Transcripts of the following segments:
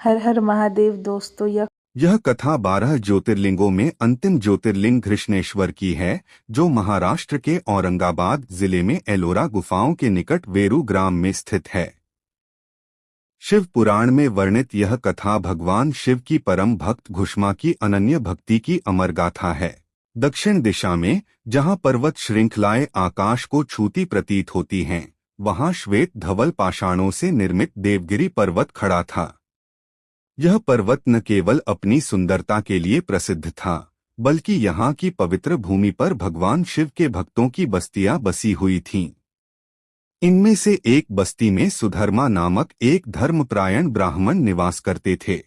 हर हर महादेव दोस्तों। यह कथा 12 ज्योतिर्लिंगों में अंतिम ज्योतिर्लिंग घृष्णेश्वर की है, जो महाराष्ट्र के औरंगाबाद जिले में एलोरा गुफाओं के निकट वेरू ग्राम में स्थित है। शिव पुराण में वर्णित यह कथा भगवान शिव की परम भक्त घुष्मा की अनन्य भक्ति की अमर गाथा है। दक्षिण दिशा में, जहाँ पर्वत श्रृंखलाएं आकाश को छूती प्रतीत होती हैं, वहाँ श्वेत धवल पाषाणों से निर्मित देवगिरी पर्वत खड़ा था। यह पर्वत न केवल अपनी सुंदरता के लिए प्रसिद्ध था, बल्कि यहाँ की पवित्र भूमि पर भगवान शिव के भक्तों की बस्तियां बसी हुई थीं। इनमें से एक बस्ती में सुधर्मा नामक एक धर्मपरायण ब्राह्मण निवास करते थे।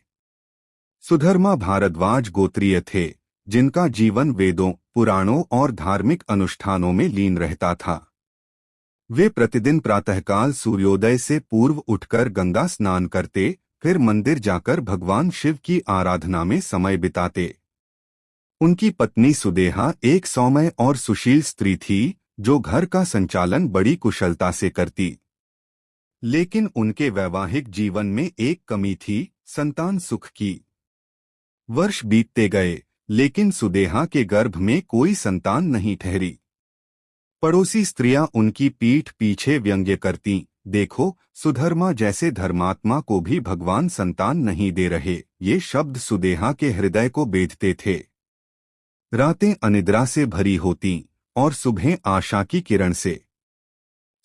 सुधर्मा भारद्वाज गोत्रीय थे, जिनका जीवन वेदों, पुराणों और धार्मिक अनुष्ठानों में लीन रहता था। वे प्रतिदिन प्रातःकाल सूर्योदय से पूर्व उठकर गंगा स्नान करते, फिर मंदिर जाकर भगवान शिव की आराधना में समय बिताते। उनकी पत्नी सुदेहा एक सौम्य और सुशील स्त्री थी, जो घर का संचालन बड़ी कुशलता से करती। लेकिन उनके वैवाहिक जीवन में एक कमी थी, संतान सुख की। वर्ष बीतते गए, लेकिन सुदेहा के गर्भ में कोई संतान नहीं ठहरी। पड़ोसी स्त्रियां उनकी पीठ पीछे व्यंग्य करती, देखो, सुधर्मा जैसे धर्मात्मा को भी भगवान संतान नहीं दे रहे। ये शब्द सुदेहा के हृदय को बेधते थे। रातें अनिद्रा से भरी होतीं और सुबह आशा की किरण से।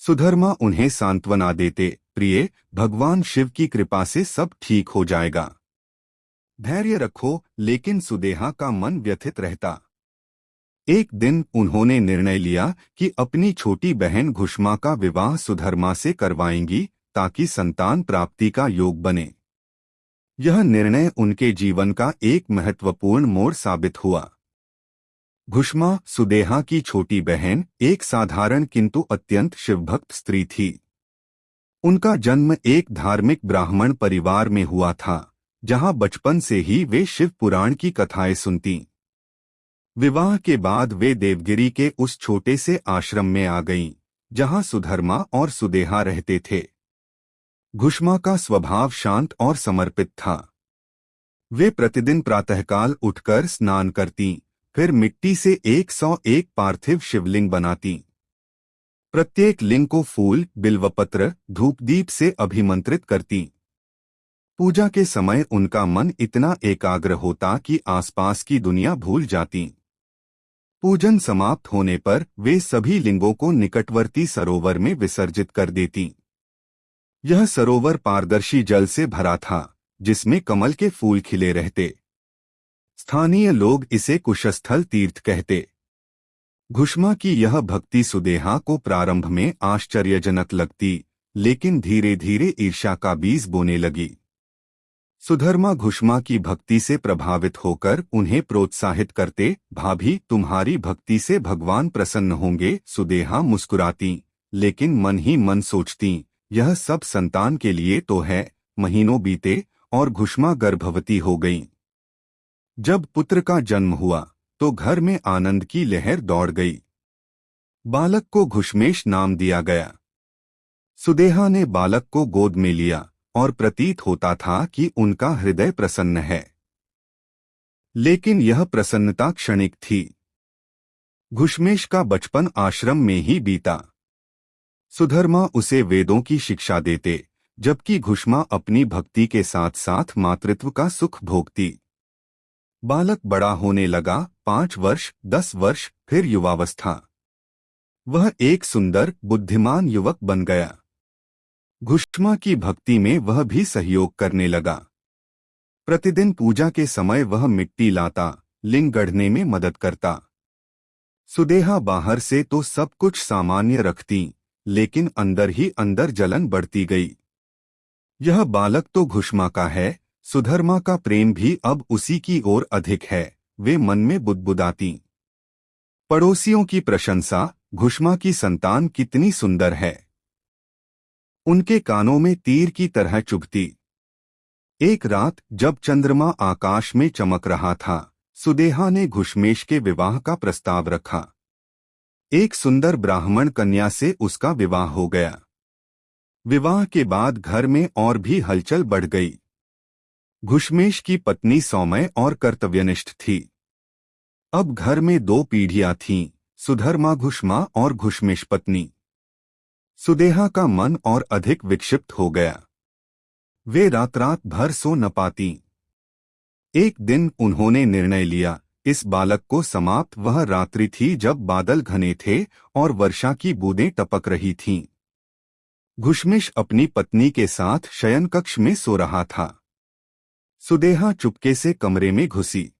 सुधर्मा उन्हें सांत्वना देते, प्रिय, भगवान शिव की कृपा से सब ठीक हो जाएगा, धैर्य रखो। लेकिन सुदेहा का मन व्यथित रहता। एक दिन उन्होंने निर्णय लिया कि अपनी छोटी बहन घुष्मा का विवाह सुधर्मा से करवाएंगी, ताकि संतान प्राप्ति का योग बने। यह निर्णय उनके जीवन का एक महत्वपूर्ण मोड़ साबित हुआ। घुष्मा, सुदेहा की छोटी बहन, एक साधारण किंतु अत्यंत शिवभक्त स्त्री थी। उनका जन्म एक धार्मिक ब्राह्मण परिवार में हुआ था, जहां बचपन से ही वे शिव पुराण की कथाएं सुनती। विवाह के बाद वे देवगिरी के उस छोटे से आश्रम में आ गईं, जहां सुधर्मा और सुदेहा रहते थे। घुष्मा का स्वभाव शांत और समर्पित था। वे प्रतिदिन प्रातःकाल उठकर स्नान करतीं, फिर मिट्टी से 101 पार्थिव शिवलिंग बनातीं। प्रत्येक लिंग को फूल, बिल्वपत्र, धूपदीप से अभिमंत्रित करतीं। पूजा के समय उनका मन इतना एकाग्र होता कि आसपास की दुनिया भूल जाती। पूजन समाप्त होने पर वे सभी लिंगों को निकटवर्ती सरोवर में विसर्जित कर देती। यह सरोवर पारदर्शी जल से भरा था, जिसमें कमल के फूल खिले रहते। स्थानीय लोग इसे कुशस्थल तीर्थ कहते। घुष्मा की यह भक्ति सुदेहा को प्रारंभ में आश्चर्यजनक लगती, लेकिन धीरे धीरे ईर्ष्या का बीज बोने लगी। सुधर्मा घुष्मा की भक्ति से प्रभावित होकर उन्हें प्रोत्साहित करते, भाभी, तुम्हारी भक्ति से भगवान प्रसन्न होंगे। सुदेहा मुस्कुराती, लेकिन मन ही मन सोचती, यह सब संतान के लिए तो है। महीनों बीते और घुष्मा गर्भवती हो गईं। जब पुत्र का जन्म हुआ, तो घर में आनंद की लहर दौड़ गई। बालक को घुष्मेश नाम दिया गया। सुदेहा ने बालक को गोद में लिया और प्रतीत होता था कि उनका हृदय प्रसन्न है। लेकिन यह प्रसन्नता क्षणिक थी। घुष्मेश का बचपन आश्रम में ही बीता। सुधर्मा उसे वेदों की शिक्षा देते, जबकि घुष्मा अपनी भक्ति के साथ साथ मातृत्व का सुख भोगती। बालक बड़ा होने लगा, 5 वर्ष, 10 वर्ष, फिर युवावस्था। वह एक सुंदर, बुद्धिमान युवक बन गया। घुष्मा की भक्ति में वह भी सहयोग करने लगा। प्रतिदिन पूजा के समय वह मिट्टी लाता, लिंग गढ़ने में मदद करता। सुदेहा बाहर से तो सब कुछ सामान्य रखती, लेकिन अंदर ही अंदर जलन बढ़ती गई। यह बालक तो घुष्मा का है, सुधर्मा का प्रेम भी अब उसी की ओर अधिक है, वे मन में बुदबुदाती। पड़ोसियों की प्रशंसा, घुष्मा की संतान कितनी सुंदर है, उनके कानों में तीर की तरह चुभती। एक रात जब चंद्रमा आकाश में चमक रहा था, सुदेहा ने घुष्मेश के विवाह का प्रस्ताव रखा। एक सुंदर ब्राह्मण कन्या से उसका विवाह हो गया। विवाह के बाद घर में और भी हलचल बढ़ गई। घुश्मेश की पत्नी सौम्य और कर्तव्यनिष्ठ थी। अब घर में दो पीढ़ियां थीं, सुधर्मा घुश्मा और घुश्मेश पत्नी। सुदेहा का मन और अधिक विक्षिप्त हो गया। वे रात रात भर सो न पाती। एक दिन उन्होंने निर्णय लिया, इस बालक को समाप्त। वह रात्रि थी जब बादल घने थे और वर्षा की बूंदें टपक रही थीं। घुश्मेश अपनी पत्नी के साथ शयन कक्ष में सो रहा था। सुदेहा चुपके से कमरे में घुसी।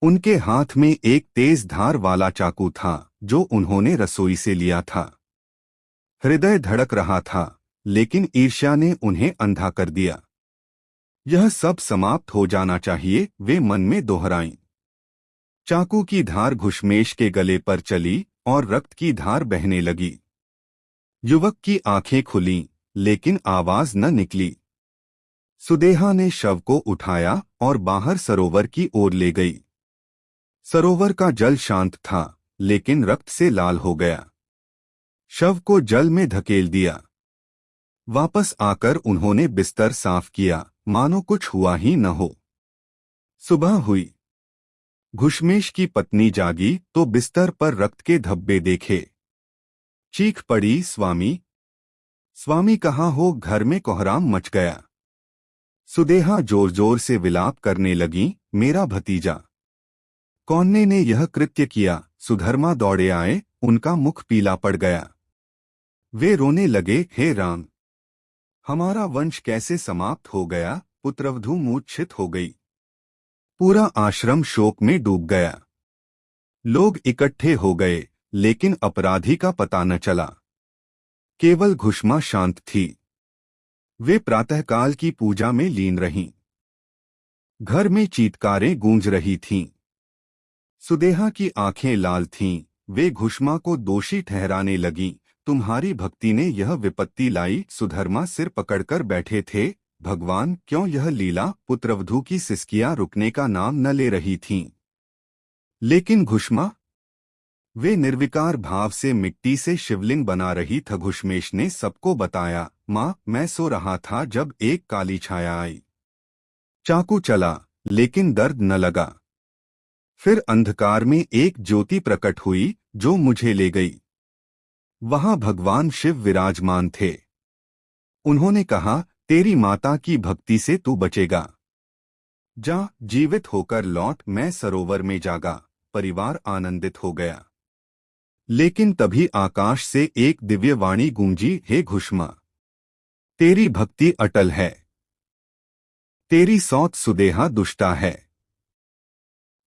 उनके हाथ में एक तेज धार वाला चाकू था जो उन्होंने रसोई से लिया था। हृदय धड़क रहा था, लेकिन ईर्ष्या ने उन्हें अंधा कर दिया। यह सब समाप्त हो जाना चाहिए, वे मन में दोहराईं। चाकू की धार घुश्मेश के गले पर चली और रक्त की धार बहने लगी। युवक की आंखें खुलीं, लेकिन आवाज न निकली। सुदेहा ने शव को उठाया और बाहर सरोवर की ओर ले गई। सरोवर का जल शांत था, लेकिन रक्त से लाल हो गया। शव को जल में धकेल दिया। वापस आकर उन्होंने बिस्तर साफ किया, मानो कुछ हुआ ही न हो। सुबह हुई। घुश्मेश की पत्नी जागी तो बिस्तर पर रक्त के धब्बे देखे। चीख पड़ी, स्वामी, स्वामी कहाँ हो? घर में कोहराम मच गया। सुदेहा जोर जोर से विलाप करने लगी, मेरा भतीजा। कौन ने यह कृत्य किया? सुधर्मा दौड़े आए, उनका मुख पीला पड़ गया। वे रोने लगे, हे राम, हमारा वंश कैसे समाप्त हो गया? पुत्रवधू मूर्छित हो गई। पूरा आश्रम शोक में डूब गया। लोग इकट्ठे हो गए, लेकिन अपराधी का पता न चला। केवल घुश्मा शांत थी। वे प्रातःकाल की पूजा में लीन रहीं। घर में चीत्कारें गूंज रही थीं। सुदेहा की आंखें लाल थीं। वे घुश्मा को दोषी ठहराने लगीं, तुम्हारी भक्ति ने यह विपत्ति लाई। सुधर्मा सिर पकड़कर बैठे थे। भगवान, क्यों यह लीला? पुत्रवधू की सिसकियां रुकने का नाम न ले रही थीं। लेकिन घुश्मा, वे निर्विकार भाव से मिट्टी से शिवलिंग बना रही थी। घुश्मेश ने सबको बताया, माँ, मैं सो रहा था जब एक काली छाया आई। चाकू चला, लेकिन दर्द न लगा। फिर अंधकार में एक ज्योति प्रकट हुई जो मुझे ले गई। वहां भगवान शिव विराजमान थे। उन्होंने कहा, तेरी माता की भक्ति से तू बचेगा। जा, जीवित होकर लौट। मैं सरोवर में जागा। परिवार आनंदित हो गया। लेकिन तभी आकाश से एक दिव्य वाणी गूंजी, हे घुश्मा, तेरी भक्ति अटल है। तेरी सौत सुदेहा दुष्टा है।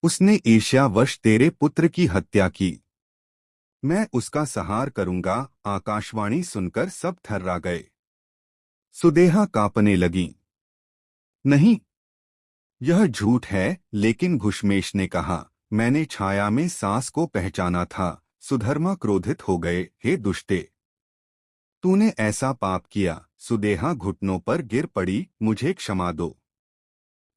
उसने ईर्ष्यावश तेरे पुत्र की हत्या की। मैं उसका संहार करूंगा। आकाशवाणी सुनकर सब थर्रा गए। सुदेहा कांपने लगी। नहीं, यह झूठ है। लेकिन घुश्मेश ने कहा, मैंने छाया में सांस को पहचाना था। सुधर्मा क्रोधित हो गए, हे दुष्टे, तूने ऐसा पाप किया। सुदेहा घुटनों पर गिर पड़ी, मुझे क्षमा दो।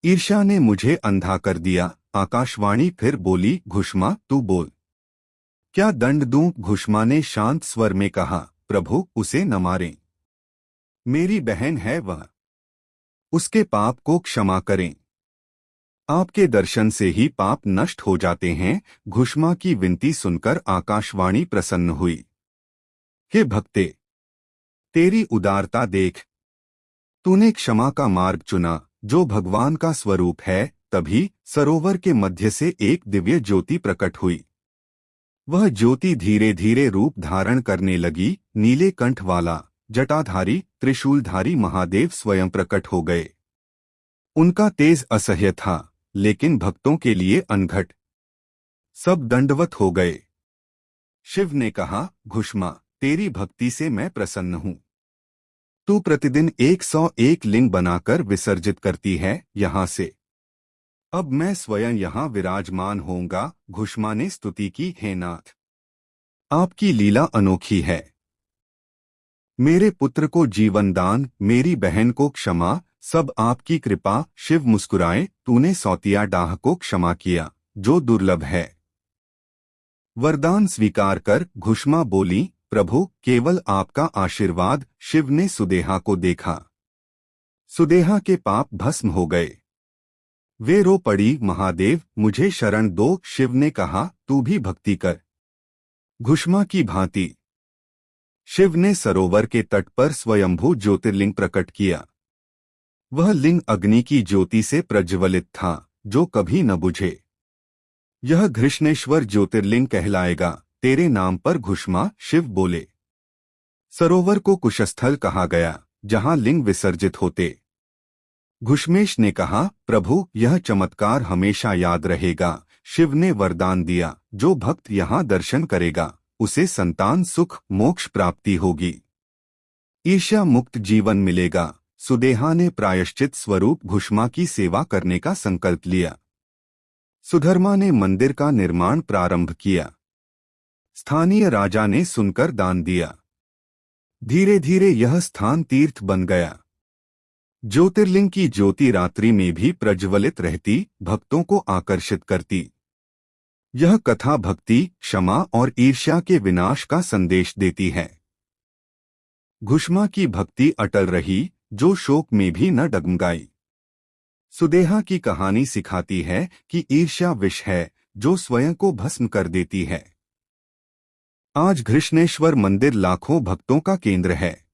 ईर्ष्या ने मुझे अंधा कर दिया। आकाशवाणी फिर बोली, घुश्मा, तू बोल, क्या दंड दूं? घुश्मा ने शांत स्वर में कहा, प्रभु, उसे न मारें। मेरी बहन है वह। उसके पाप को क्षमा करें। आपके दर्शन से ही पाप नष्ट हो जाते हैं। घुश्मा की विनती सुनकर आकाशवाणी प्रसन्न हुई। हे भक्ते, तेरी उदारता देख। तूने क्षमा का मार्ग चुना, जो भगवान का स्वरूप है। तभी सरोवर के मध्य से एक दिव्य ज्योति प्रकट हुई। वह ज्योति धीरे धीरे रूप धारण करने लगी। नीले कंठ वाला, जटाधारी, त्रिशूलधारी महादेव स्वयं प्रकट हो गए। उनका तेज असह्य था, लेकिन भक्तों के लिए अनघट। सब दंडवत हो गए। शिव ने कहा, घुश्मा, तेरी भक्ति से मैं प्रसन्न हूं। तू प्रतिदिन 101 लिंग बनाकर विसर्जित करती है यहां से। अब मैं स्वयं यहाँ विराजमान होऊंगा। घुश्मा ने स्तुति की, हे नाथ, आपकी लीला अनोखी है। मेरे पुत्र को जीवन दान, मेरी बहन को क्षमा, सब आपकी कृपा। शिव मुस्कुराए, तूने सौतिया डाह को क्षमा किया, जो दुर्लभ है। वरदान स्वीकार कर घुश्मा बोली, प्रभु, केवल आपका आशीर्वाद। शिव ने सुदेहा को देखा। सुदेहा के पाप भस्म हो गए। वे रो पड़ी, महादेव मुझे शरण दो। शिव ने कहा, तू भी भक्ति कर, घुष्मा की भांति। शिव ने सरोवर के तट पर स्वयंभू ज्योतिर्लिंग प्रकट किया। वह लिंग अग्नि की ज्योति से प्रज्वलित था, जो कभी न बुझे। यह घृष्णेश्वर ज्योतिर्लिंग कहलाएगा, तेरे नाम पर घुष्मा। शिव बोले। सरोवर को कुशस्थल कहा गया, जहां लिंग विसर्जित होते। घुष्मेश ने कहा, प्रभु यह चमत्कार हमेशा याद रहेगा। शिव ने वरदान दिया, जो भक्त यहाँ दर्शन करेगा उसे संतान सुख मोक्ष प्राप्ति होगी, ईर्ष्या मुक्त जीवन मिलेगा। सुदेहा ने प्रायश्चित स्वरूप घुष्मा की सेवा करने का संकल्प लिया। सुधर्मा ने मंदिर का निर्माण प्रारंभ किया। स्थानीय राजा ने सुनकर दान दिया। धीरे धीरे यह स्थान तीर्थ बन गया। ज्योतिर्लिंग की ज्योति रात्रि में भी प्रज्वलित रहती, भक्तों को आकर्षित करती। यह कथा भक्ति, क्षमा और ईर्ष्या के विनाश का संदेश देती है। घुष्मा की भक्ति अटल रही, जो शोक में भी न डगमगाई। सुदेहा की कहानी सिखाती है कि ईर्ष्या विष है, जो स्वयं को भस्म कर देती है। आज घृष्णेश्वर मंदिर लाखों भक्तों का केंद्र है।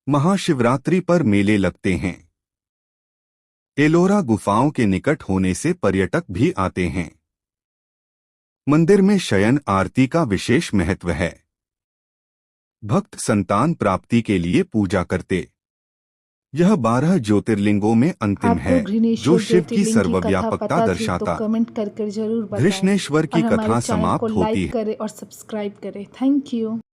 महाशिवरात्रि पर मेले लगते हैं। एलोरा गुफाओं के निकट होने से पर्यटक भी आते हैं। मंदिर में शयन आरती का विशेष महत्व है। भक्त संतान प्राप्ति के लिए पूजा करते। यह 12 ज्योतिर्लिंगों में अंतिम है, जो शिव की सर्वव्यापकता दर्शाता। कमेंट कर जरूर बताएं। घृष्णेश्वर की और हमारे कथा चैनल को समाप्त होती लाइक है। करें और सब्सक्राइब करें। Thank you.